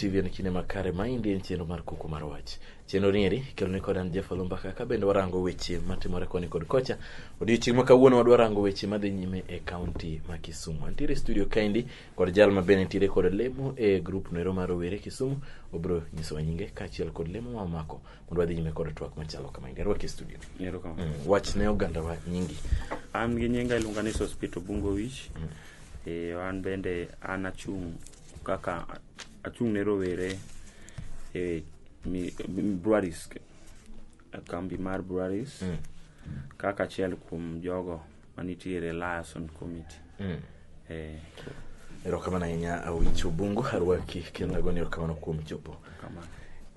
TV en kine makare maindi en cheno mar Kuku mar Wach. Cheno nieri keloni kod an Oloo Mbaka ka bende warango weche matimore koni kod kocha. Odiochieng' ma kawuono wadwarango weche madhi nyime e kaunti ma Kisumu. Antiere studio kaendi kod jal ma bende nitiere kod lemo e grup noero mar rowere Kisumu. Obro nyiso nyinge kaachiel kod lemo ma omako mondo wadhi nyime kod twak machalo kama. Rwaki studio. Wach ne oganda wa nyingi. An gi nyinga iluonga ni Awich Obungu Awich. An bende an achung' kaka achung' ne rowere breweries, kambi mar breweries, kaka achiel kuom jogo manitiere liaison committee. Erokamano ahinya Awich Obungu, arwaki kendo agoni erokamano kuom chopo.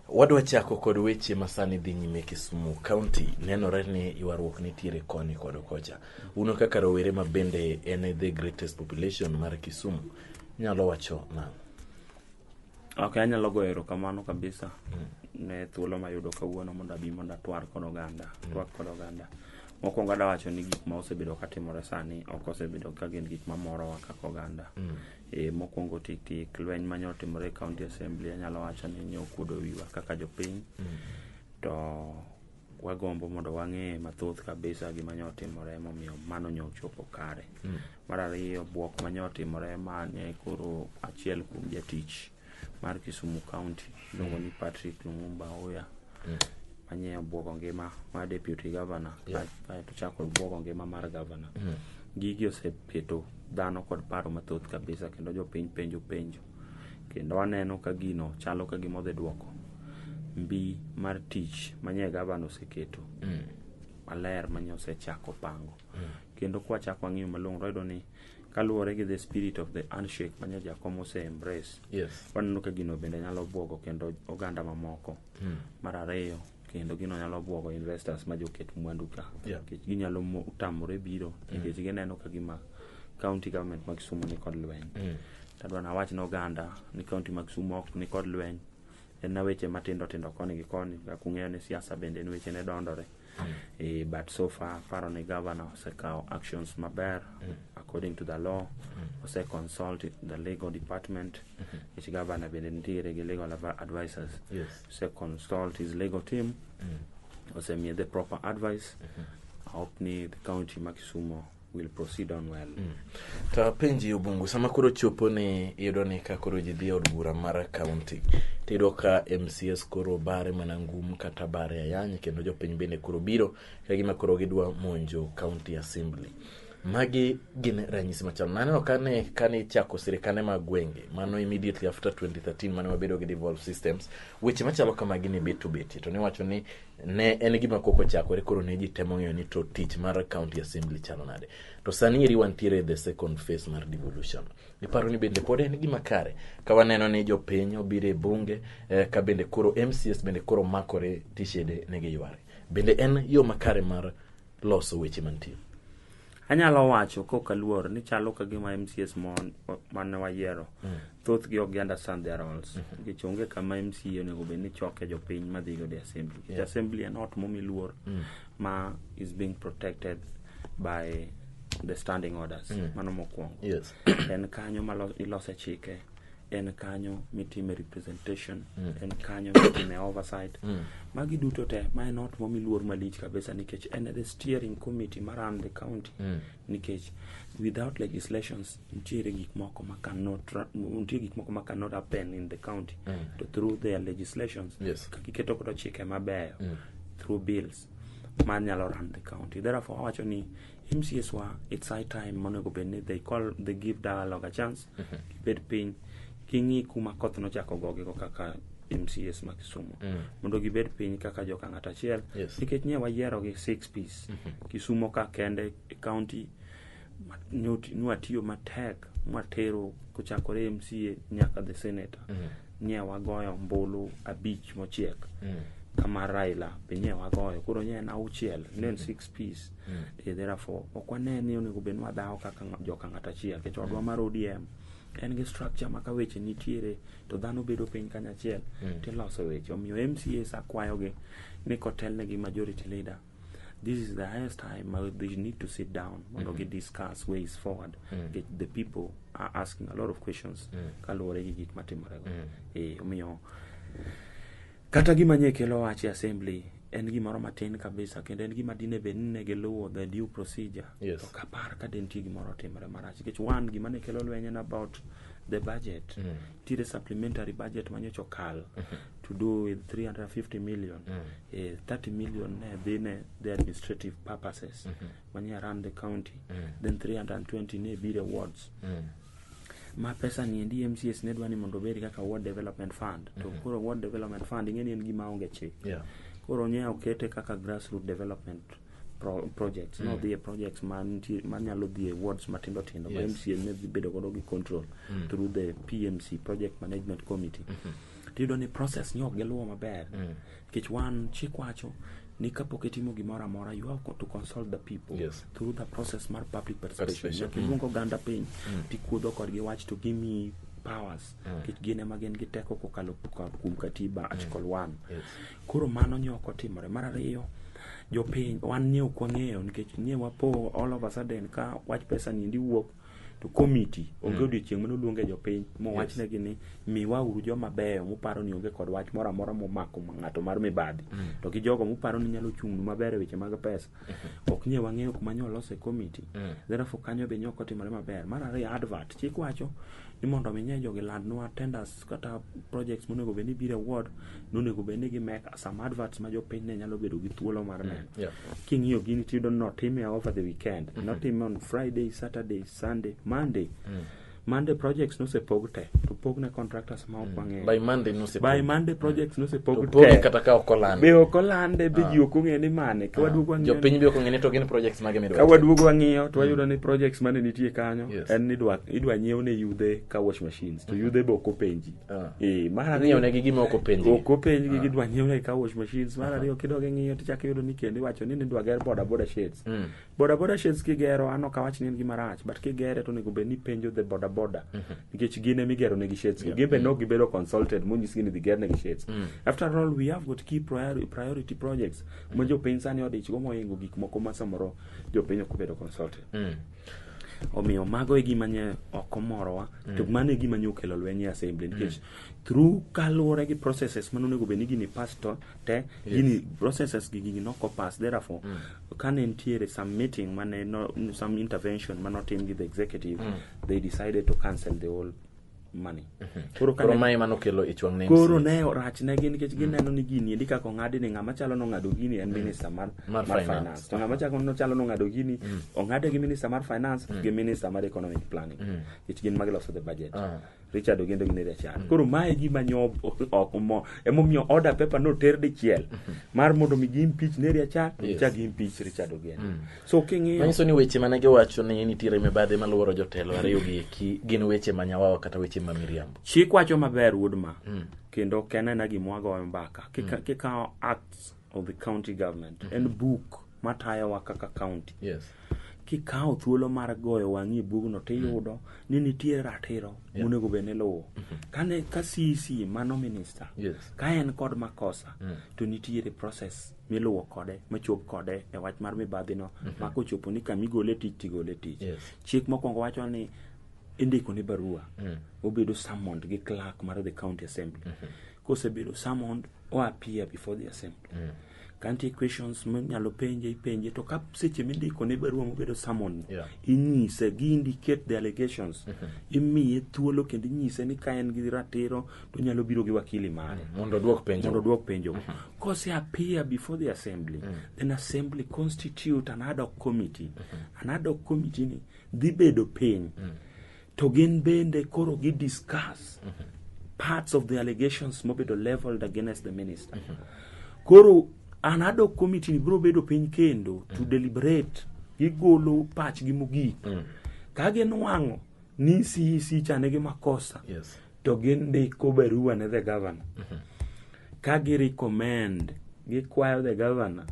Wadwa chako kod weche masani dhi nyime Kisumu County. Nenore ni ywaruok nitiere koni kod kocha. Uno kaka rowere ma bende en the greatest population mar Kisumu. Nyalo wacho na. Okay, anyalo goyo erokamano kabisa ne thuolo mayudo kawuono mondo abi mondo atwak kod oganda. Mokwongo adwa wacho ni gik ma osebedo katimore sani ok osebedo ka gin gik mamorowa kaka oganda. Mokwongo tik lweny mane otimore county assembly anyalo wacho ni ne okuodo wiwa kaka jopiny. To wagombo mondo wang'e mathoth kabisa gima ne otimore momiyo mano ne ochopo kare. Mar ariyo, buok mane otimore mane koro achiel kuom jatich mar Kisumu County luongo ni Patrick Lumumba manye obwogo ngima mar deputy governor, to chako obwogo ngima mar governor. Gigi oseketo dhano kod paro mathoth kabisa kendo jopiny penjo. Kendo aneno ka gino chalo ka gima odhi duoko mbi mar tich manye governor oseketo maler manye osechako pango. Kendo kwa chako ang'iyo malong'o wayudo ni kaluwore gi the spirit of the handshake manye jakom embrace. Waneno ka gino bende nyalo bwogo kendo oganda mamoko. Mar ariyo, kendo gino nyalo bwogo investors ma joket mwandu ka. Ginyalo tamore biro nikech gineno ka gima county government ma Kisumu ni kod lweny. Tadwa na wach na oganda ni county ma Kisumu ok ni kod lweny. En na weche matindo koni gi koni. Kung'eyo ni siasa bende en weche ne dondore. But so far paro ni governor osekawo actions maber according to the law. Ose consult the legal department. Which governor bende nitiere gi legal advisors. Ose consult his legal team. Ose miye the proper advice. I hope ni the county ma Kisumu will proceed on well. Ta penji Obungu, sama koro chopo ni iyudo ni ka koro ji dhi od bura mar county. Tiyudo ka MCS koro bare mana ngum kata bare ayany kendo jopiny bende koro biro ka gima koro gidwa monjo county assembly. Magi gin ranyisi machal. Naneno kane chako sirikane mag gwenge, mano immediately after 2013 mane wabedo gi devolved systems, weche machalo kama gini bit to bit. To ne wacho ni ne en gima koko chakore koro ne ji temo ng'eyo ni to tich mar county assembly chalo nade. To sani eri wantiere the second phase mar devolution. Iparo ni bende pod en gima kare ka waneno ni jopiny obire bunge ka bende koro MCS bende koro makore tishede ne giyware. Bende en yo makare mar loso weche mantie. Anyalo wacho kokaluor ni chalo ka gima MCS mane wayiero thoth gi ok understand their roles. Gichonge kama MCA onego bed ni choke jopiny madhi go the assembly. The assembly en ot momiluor ma is being protected by the standing orders. Mano mokwongo. En kanyo ma ilose chike, en kanyo mitime representation, en kanyo mitime oversight. Magi duto te ma en ot momiluor malich kabisa nikech en the steering committee around the county. Nikech without legislations nitiere gik moko ma cannot happen in the county. To through their legislations kiketo kodo chike mabeyo through bills man nyalo run the county. Therefore wacho ni MCS wa it's high time monego bed ni they give dialogue a chance. Kibed piny kingi kuma koth no chako goge ko kaka MCS ma Kisumu. Mondo gibed piny kaka joka ng'ata achiel. Nikech nye wayiero gi 6 piece. Kisumu ka kende county nwatiyo matek mwatero kuchakore MCA nyaka the senator. Nye wagoyo mbulu 5 mochiek. Kama Raila penye wagoyo koro nye na 6 nen 6 piece. Therefore okwane ni onego bed wadao kaka joka ng'ata achiel kech odwa mar ODM. En gi structure maka weche nitiere to dhano bedo piny kanyachiel tiloso weche. Omiyo MCAs akwayogi ni kotelne gi majority leader this is the highest time they need to sit down and discuss ways forward. The people are asking a lot of questions kaluwore gi gik matimore go. Omiyo kata gima nye kelo Wach assembly en gimoro matin kabisa, kendo en gima dine benine giluwo the due procedure. To kapar ka dentie gimoro timore marach, nikech one gima ne kelo lweny en about the budget. Tire supplementary budget manyocha okal to do with 350 million. 30 million ne the administrative purposes when you run the county. Then 320 ne be rewards. Ma pesa ni endi MCS ne dwani mondo beri kaka ward development fund. To koro ward development fund ingeni en gima onge chik. Koro nye okete kaka grassroots development projects, no the projects man nyalo the wards matindo tindo. MCS ne bedo godo gi control through the PMC, project management committee. Tido ni process nyok geluwo maber. Kich one chik wacho ni kapok itimo gimoro amora, you have to consult the people through the process mar public participation. Kiluongo ganda piny tikuodho kodgi Wach to give me powers. Kich gine magen gi teko kokalo kuom katiba article 1. Koro mano nyoko timore. Mar ariyo, jopiny wan nye okwang'eyo nikech nye wapo all of a sudden ka Wach pesa ni ndi wuok to committee onge odiochieng' mane oluonge jopiny mo wachnegi ni miwa uru joma beyo muparo ni onge kod wach moro amora momako ng'ato mar mibadhi to gi jogo muparo ni nyalo chung'nu maber e weche mag pesa. Ok nye wang'eyo kuma nyolose committee. Therefore kanyo be nyoko timore maber. Mar ariyo, advert chik wacho ni mondo minye jogi landnwa tenders kata projects monego beni bire award nonego beni gi make some adverts ma jopiny ne nyalo bedo gi thuolo mar neno. King'iyo gini tiyudo notime over the weekend, notime on Friday, Saturday, Sunday, Monday projects no se pog te to pog ne contractors ma ok wang'eyo. By Monday projects no se pog te kata ka okolande be okolande be ji ok ong'e ni mane ka waduogo wang'iyo jopiny be ok ong'e ni to gin projects mage midwa ka waduogo wang'iyo to wayudo ni projects mane nitie kanyo en ni idwa nyiew ne yudhe car wash machines to yudhe be ok openji. Mar ariyo ne gima ok openji gi gidwa nyiew ne car wash machines. Mar ariyo kidogo ng'iyo to chak yudo ni kendo iwacho ni idwa ger boda sheds. Boda sheds kigero ano ka wach ni en gima rach, but kigere to nego be ni penjo the boda nikech gine migero negi sheds gibe no gibedo consulted monyisgi ni dhiger negi sheds. After all, we have got key priority projects ma jopiny sani odich go moingo gik moko ma samoro jopiny ok bedo consulted. Omiyo mago e gima nye ok omorowa to mano e gima nye okelo lweny e assembly nikech through kaluwore gi processes manonego bed ni gini pass to te gini processes gigi noko pass. Therefore kane ntiere some meeting some intervention manotim gi the executive, they decided to cancel the whole money. Koro mai mano kelo ichwang ne koro ne rach ne gin nikech gineno ni gini endi kako ng'adi ni ng'ama chalo no ng'ado gini en minister mar finance to ng'ama chalo no ng'ado gini ong'ade gi minister mar finance gi minister mar economic planning which gin magiloso the budget. Richard Ogendo gine Richard. Koro mae gima nyo emomiyo order paper no ter dichiel mar mondo mi gi impeach ne Richard gi impeach Richard Ogendo. So king'iyo manyiso ni weche mane giwacho ni nitiere mibadhi maluoro jotelo ariyo gi gin weche manyawawa kata weche mamiriambo. Chik wacho maber Woodma kendo kenena gimwago Mbaka kikawo acts of the county government and book matayowa kaka county. Kikawo thuolo mar goyo wang'i bugno tiyudo ni nitie ratiro monego bene luwo. Kane ka CC mano minister ka en kod makosa to nitiere process miluwo kode machop kode e wach mar mibadhi no makochopo ni kamigole tich tigole tich. Chik mokwongo wacho ni indiko ni barua obedo summoned gi clerk mar the county assembly. Kosebedo summoned o appear before the assembly. Kanti questions manyalo penje to ka seche mindiko ne barua mobedo summoned inyise gi indicate the allegations imiye thuolo kendo inyise ni ka en gi ratiro to nyalo biro gi wakili mare mondo duok penjo. Kose appear before the assembly, then assembly constitute an ad hoc committee. An ad hoc committee ni dhi bedo piny to gin bende koro gi discuss parts of the allegations mobedo leveled against the minister. Koro an ad hoc committee ni biro bedo piny kendo to deliberate gigolo pach gi mogik ka ginwang'o ni CEC chane gi makosa to gindiko barua ne the governor ka gi recommend gikwayo the governor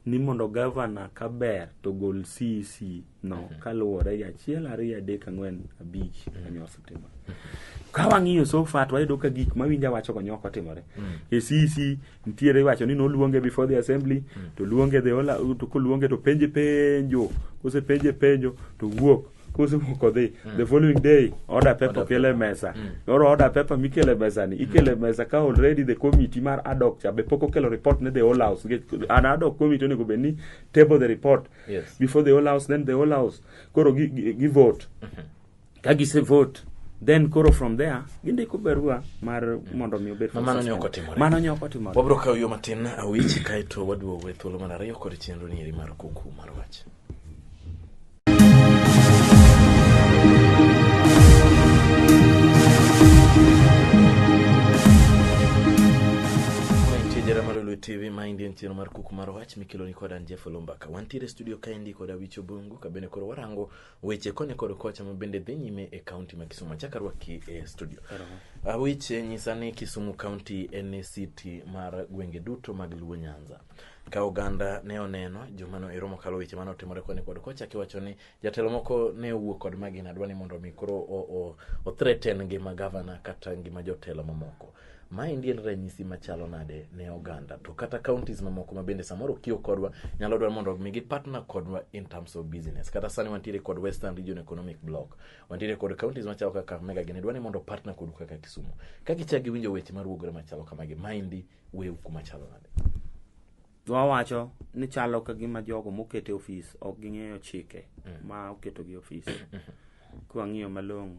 ni mondo gavana kaber to gol CEC no kaluwore gi 1 2 3 4 5 kanyo osetimore. Ka wang'iyo so far to wayudo ka gik mawinja wacho go nyoko timore. E CEC nitiere wacho ni noluonge before the assembly to luonge to koluonge to penjo kose penjo to wuok kose wuok odhi the following day order paper kele mesa order paper mikele mesa ni ikele mesa ka already the committee mar ad hoc cha be poko kelo report ne the whole house an ad hoc committee onego be ni table the report before the whole house, then the whole house koro gi vote ka gise vote then koro from there gindiko barua mar mondo mi obed mano nyoko timore. Wabro kawo yo matin Awich kaito waduogo e thuolo mar ariyo kod chenro ni mar Kuku mar Wach. Oloo TV mind en chenro mar Kuku mar Wach mikelo ni kod Oloo Mbaka. Wantiere studio kaendi kod Awich Obungu kabene koro warango weche kone kod kocha mabende dhi nyime e kaunti ma Kisumu. Chaka rwaki e studio. Awich nyisa ni Kisumu County en city mar gwenge duto mag Luo Nyanza. Ka oganda ne oneno jomano e romo kalo weche mano timore kone kod kocha kiwacho ni jatelo moko ne owuok kod magina dwani mondo mi koro o threaten ngima governor kata ngima jotelo mamoko. Maendi en ranyisi machalo nade ne oganda to kata counties mamoko mabende samoro kio kodwa nyalo dwaro mondo migi partner kodwa in terms of business. Kata sani wantiere kod Western Region Economic Block, wantiere kod counties machalo kaka Mega gine dwani mondo partner kodu kaka Kisumu. Ka gichagi winjo weche mar wuogre machalo kamagi, maendi weu kuma chalo nade. Wawacho ni chalo ka gima jogo mokete office ok ging'eyo chike ma oketo gi office. Kwa ng'iyo malong'o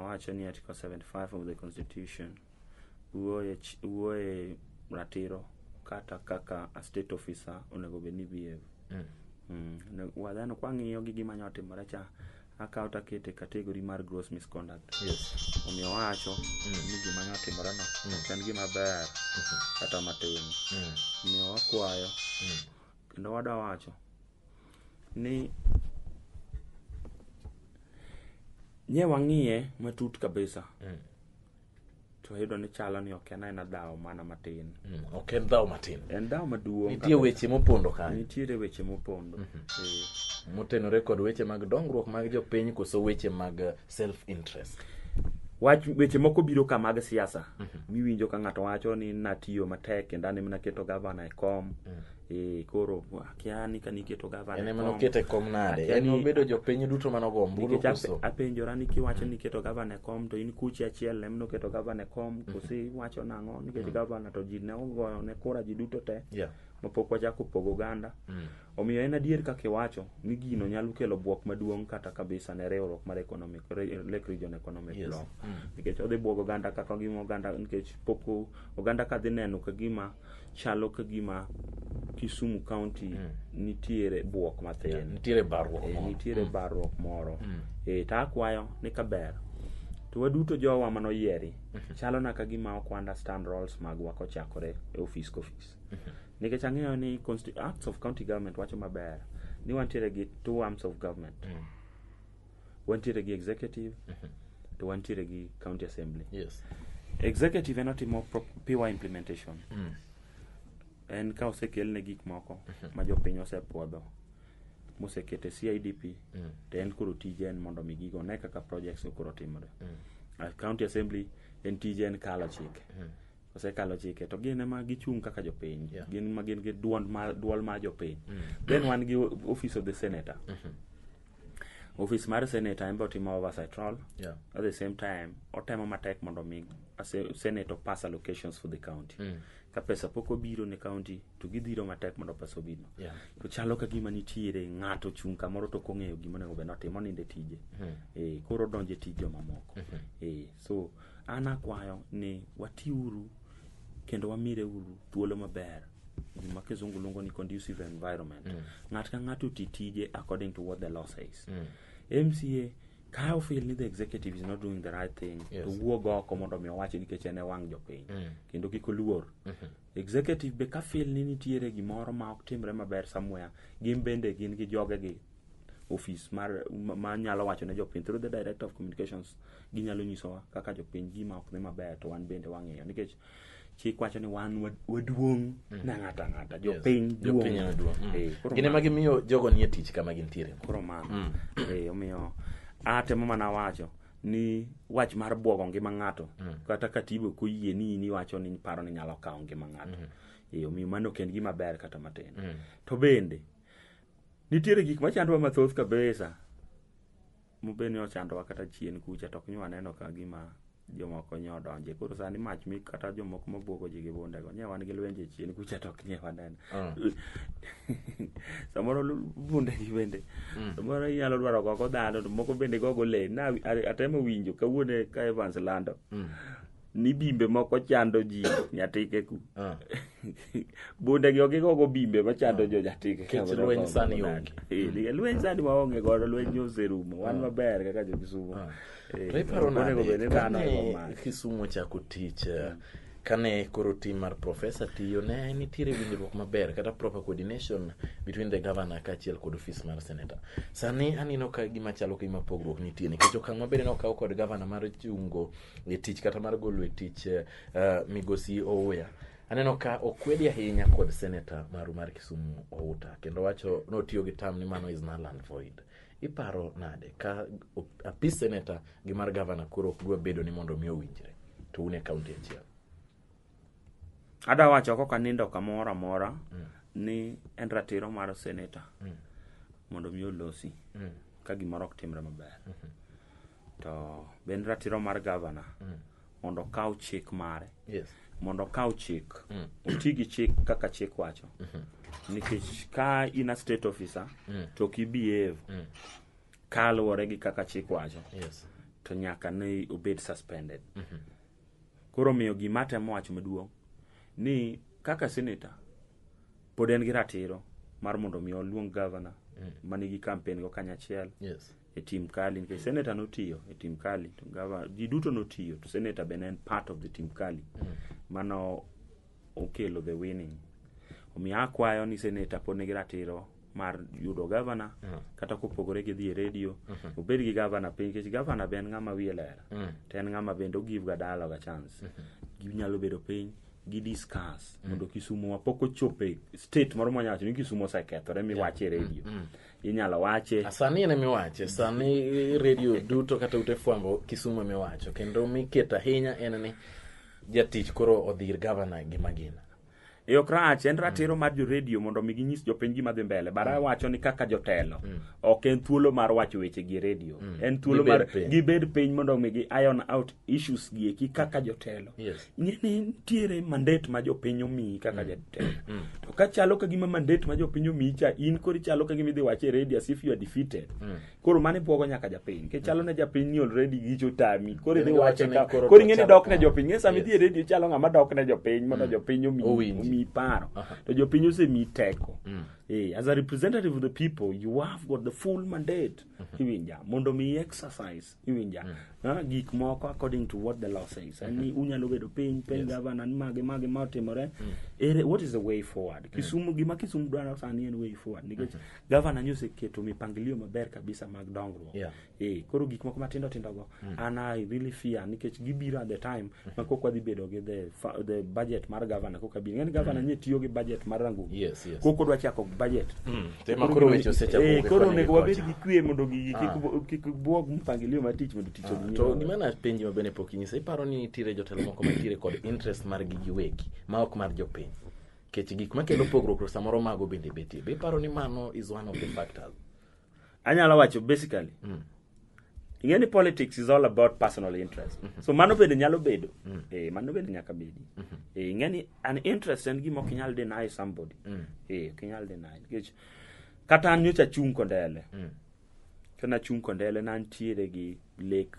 wacho ni article 75 of the constitution wuoye ratiro kata kaka a state officer onego be ni behave. Wadhano kwa ng'iyo gi gima nyotimore cha akaw takete category mar gross misconduct. Omiyo wacho ni gima nyotimore no en gima ber kata matin. Omiyo wakwayo kendo wacho ni nye wang'iye matut kabisa to yudo ni chalo ni ok en dhaw mana matin. Ok en dhaw matin. En dhaw maduong'. Nitie weche mopondo kanyo. Nitie weche mopondo. Motenore kod weche mag dongruok mag jopiny koso weche mag self interest. Weche moko biro ka mag siasa. Miwinjo ka ng'ato wacho ni natiyo matek kendo an ema naketo governor e kom. Koro kiani ka niketo governor ene mano kete kom nade en obedo jopiny duto manogo ombulu koso apenjora ni kiwacho ni keto governor e kom to in kuchi achiel lemno keto governor e kom kosi wacho nang'o nikech governor to ji ne ogoyo ne kura ji duto te mapok wachako pogo oganda. Omiyo en adier kaka iwacho ni gino nyalo kelo buok maduong' kata kabisa ne riwruok mar economic Lake Region Economic Block. Nikech odhi buogo oganda kaka gima oganda nikech poko oganda ka dhi neno ka gima chalo ka gima Kisumu County nitiere buok matin. Nitiere barruok moro. Ta akwayo ni kaber to waduto jowa manoyieri chalo na ka gima ok understand roles magwa kochakore e office koffice. Nikech ang'eyo ni Acts of County Government wacho maber ni wantiere gi two arms of government. Wantiere gi executive to wantiere gi county assembly. Executive enotimo pure implementation. En ka osekelne gik moko ma jopiny osepuodho mosekete CIDP to en koro tije en mondo mi gigo ne kaka projects koro timore. County assembly en tije en kalo chike. Osekalo chike to gin ema gichung' kaka jopiny. Gin ma gin gi duol ma jopiny. Then wan gi office of the senator. Office mar senator en botimo oversight role. At the same time otemo matek mondo mi senator pass allocations for the county. Ka pesa poko biro ne county to gidhiro matek mondo pesa obino. To chalo ka gima nitiere ng'ato chung' kamoro to kong'eyo gima onego bed notimo ninde tije. Koro donje tije mamoko. So an akwayo ni watiuru kendo wamire uru thuolo maber. Gima kizungu luongo ni conducive environment. Ng'at ka ng'ato tije according to what the law says. MCA ka feel ni the executive is not doing the right thing to wuog oko mondo mi owache nikech en e wang' jopiny kendo kik oluor. Executive be ka feel ni nitiere gimoro ma ok timre maber somewhere, gin bende gin gi jogegi office ma nyalo wacho ne jopiny through the director of communications ginyalo nyisowa kaka jopiny gima ok dhi maber to wan bende wang'iyo nikech chik wacho ni wan waduong' na ng'ata jopiny duong'. Gine ma gimiyo jogo nie tich kama gintiere. Koro mano. Omiyo atemo mana wacho ni wach mar buogo ngima ng'ato kata katiba koyie ni wacho ni paro ni nyalo kawo ngima ng'ato. Omiyo mano ken gima ber kata matin. To bende nitiere gik machandowa mathoth kabisa mobeni ochandowa kata chien kucha to ok nwaneno ka gima jomoko nyodonje. Koro sani mach mi kata jomoko mabuogo ji gi bundego nye wan gi lwenje chien kucha to ok nye waneno. Samoro bunde gi bende samoro inyalo dwaro gogo dhano to moko bende gogo le na atemo winjo kawuone ka Evans lando ni bimbe moko chando ji nyatike ku. Bunde gi ogigogo bimbe machando jo nyatike kech lweny sani onge. Lweny sani waonge godo, lweny oserumo. Wan maber kaka jo Kisumu. Iparo nade kane Kisumu chako tich kane koro team mar professor tiyo ne nitiere winjruok maber kata proper coordination between the governor kaachiel kod office mar senator. Sani aneno ka gima chalo kagima pogruok nitie nikech okang' maber nokaw kod governor mar chungo e tich kata mar golo e tich migosi Ouya. Aneno ka okwedi ahinya kod senator mar Kisumu Outa kendo wacho notiyo gi term ni mano is null and void. Iparo nade ka apis senator gi mar governor koro ok dwa bedo ni mondo miyo winjre to une county achiel? Ada wacho kok anindo kamoro amora ni en ratiro mar senator mondo miyo losi ka gimoro ok timre maber. To ben ratiro mar governor mondo kaw chik mare. Mondo kaw chik oti gi chik kaka chik wacho. Nikech ka in a state officer to kibehave kaluwore gi kaka chik wacho to nyaka ne obed suspended. Koro miyo gima temo wacho maduong' ni kaka senator pod en gi ratiro mar mondo mi oluong governor manigi campaign go kanyachiel e team kali nikech senator notiyo e team kali to governor ji duto notiyo to senator ben en part of the team kali mano okelo the winning. Omiyo akwayo ni senator pod nigi ratiro mar yudo governor kata kopogore gi dhi e radio obed gi governor piny nikech governor ben ng'ama wiye ler to en ng'ama bende o give ga dialogue a chance. Ginyalo bedo piny gi discuss mondo Kisumu wapok ochope state moro manyacho ni Kisumu osekethore mi wache radio. Inyalo wache sani ene miwache sani radio duto kata ute fwambo Kisumu miwacho kendo miketa ahinya en ni jatich koro odhir governor gi magina. Okrach en ratiro mar jo radio mondo mi ginyis jopiny gima dhi mbele. Bara wacho ni kaka jotelo ok en thuolo mar wacho weche gi radio. En thuolo mar gibed piny mondo mi gi iron out issues gi eki kaka jotelo. Ng'eni nitiere mandate ma jopiny omi kaka jotelo. To ka chalo ka gima mandate ma jopiny omi cha in koro chalo ka gima idhi wache radio as if you are defeated. Koro mane buogo nyaka japiny. Ke chalo ne japiny ni already gicho tami. Koro idhi wache ka koro ng'eni dok ne jopiny. Ng'e sami dhi radio chalo ng'ama dok ne jopiny mondo jopiny omi paro to jopiny osemi teko. As a representative of the people you have got the full mandate iwinja mondo mi exercise iwinja gik moko according to what the law says. Ani unyalo bedo piny governor ni mage matimore. What is the way forward? Kisumu gima Kisumu dwaro sani en way forward nikech governor nyose keto mipangilio maber kabisa mag dongruok. Koro gik moko matindo go I really fear nikech gibiro at the time ma kokwa dhi bedo gi the budget mar governor koka bi ng'en governor nye tiyo gi budget mar rangu koko dwa chako budget tema koro weche osechako koro nego wabed gi kwe mondo kik buog mpangilio matich mondo tich odhi. To gima na penji ma bene pok inyisa iparo ni nitiere jotelo moko mantiere kod interest mar giwegi ma ok mar jopiny kech gik makelo pogruok samoro mago bende betie. Be iparo ni mano is one of the factors? Anyalo wacho basically ing'eni politics is all about personal interest. So mano bende nyalo bedo. Mano bende nyaka bedi. Ing'eni an interest en gima ok nyal deny somebody. Ok nyal deny. Nikech kata an nyocha chung kondele. Kana chung kondele na ntiere gi lek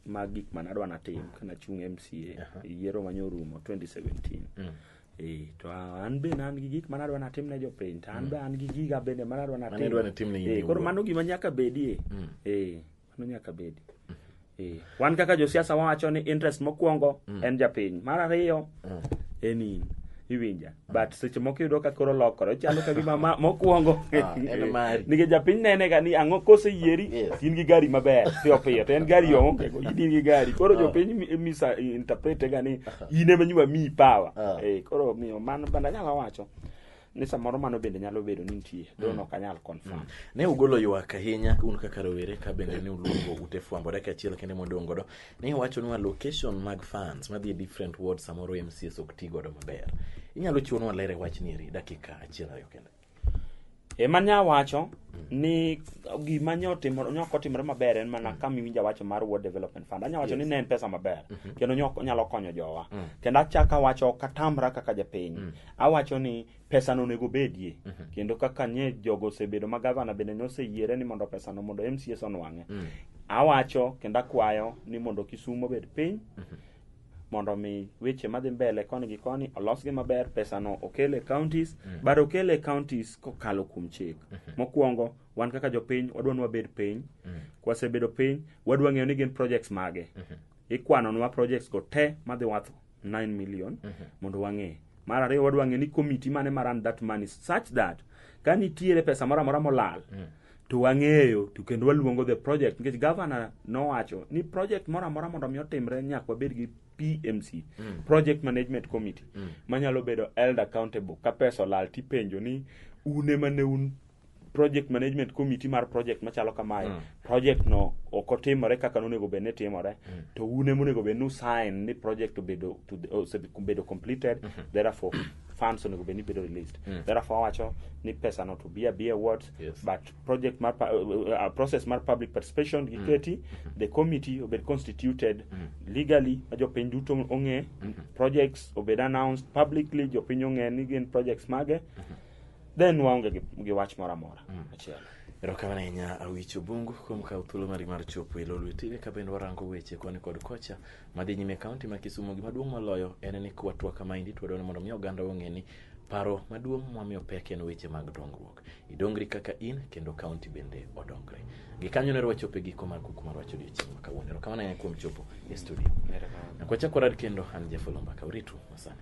mag gik manadwa natim kana chung MCA yiero manyorumo 2017. To an be nan gi gik manadwa natim ne jopiny. An be an gi giga bende manadwa natim. Koro mano gima nyaka bedie. Mano nyaka bedi. Wan kaka josiasa wacho ni interest mokwongo en japiny. Mar ariyo en in. iwinja. But seche moko yudo ka koro lokore chalo ka gima mokwongo nikech japiny nene ga ni ang'o kose yieri in gi gari maber piyo piyo to en gari onge go in gi gari koro jopiny misa interpret ga ni in ema nyuma mi power koro miyo mano banda nyalo wacho ni samoro mano bende nyalo bedo ni nitie dono kanyal confirm. Ne ugolo ywak ahinya un kaka rowere ka bende ne uluongo ute fwambo dakika achiel kende mondo ngodo ne iwacho ni location mag fans madhi different wards samoro MCS ok ti godo maber. Inyalo chiwonwa lere wach ni eri dakika achiel ariyo kende. Manya wacho ni gima nyoko timore maber en mana kama iwinja wacho mar World Development Fund. Anya wacho ni ne en pesa maber kendo nyalo konyo jowa. Kendo achaka wacho katamra kaka japiny. Awacho ni pesa no nego bedie kendo kaka nye jogo osebedo ma gavana bende noseyiere ni mondo pesa no mondo MCS onwang'e. Awacho kendo akwayo ni mondo Kisumu obed piny mondo mi weche madhi mbele koni gi koni olosgi maber, pesa no okele counties, bado okele counties kokalo kuom chik. Mokwongo wan kaka jopiny wadwa ni wabed piny, kwasebedo piny wadwa ng'eyo ni gin projects mage. Ikwano nwa projects go te madhi worth 9 million mondo wang'e. Mar ariyo wadwa ng'eyo ni committee mane maran that money such that ka nitiere pesa moro amora molal to wang'eyo to kendo waluongo the project nikech governor nowacho ni project moro amora mondo mi otimre nyaka wabed gi PMC, Project Management Committee, manyalo bedo held accountable. Ka pesa olal tipenjo ni une mane un Project Management Committee mar project machalo kamae, project no ok otimore kaka nonego bed ni timore, to une monego bed ni sign ni project obedo completed, therefore funds onego bed ni bedo released. Therefore wacho ni pesa no to be awards, but project mar process mar public participation giketi, the committee obed constituted legally, jopiny duto ong'e, projects obed announced publicly, jopiny ong'e ni gin projects mage, then waonge gi wach moro amora achiel. Erokamano ahinya Awich Obungu kuom kawo thuolo mari mar chopo e lo lwetine ka bende warango weche koni kod kocha madhi nyime kaunti ma Kisumu. Gima duong' moloyo en ni kwatwa kamaendi twadwaro mondo mi oganda ong'e ni paro maduong' mwamiyo pek en weche mag dongruok. Idongri kaka in kendo kaunti bende odongre. Gikanyo ne rwachope giko mar Kuku mar wacho odiochieng' ma kawuono. Erokamano ahinya kuom chopo e studio. Na kwacha korad kendo an Oloo Mbaka uritu masani.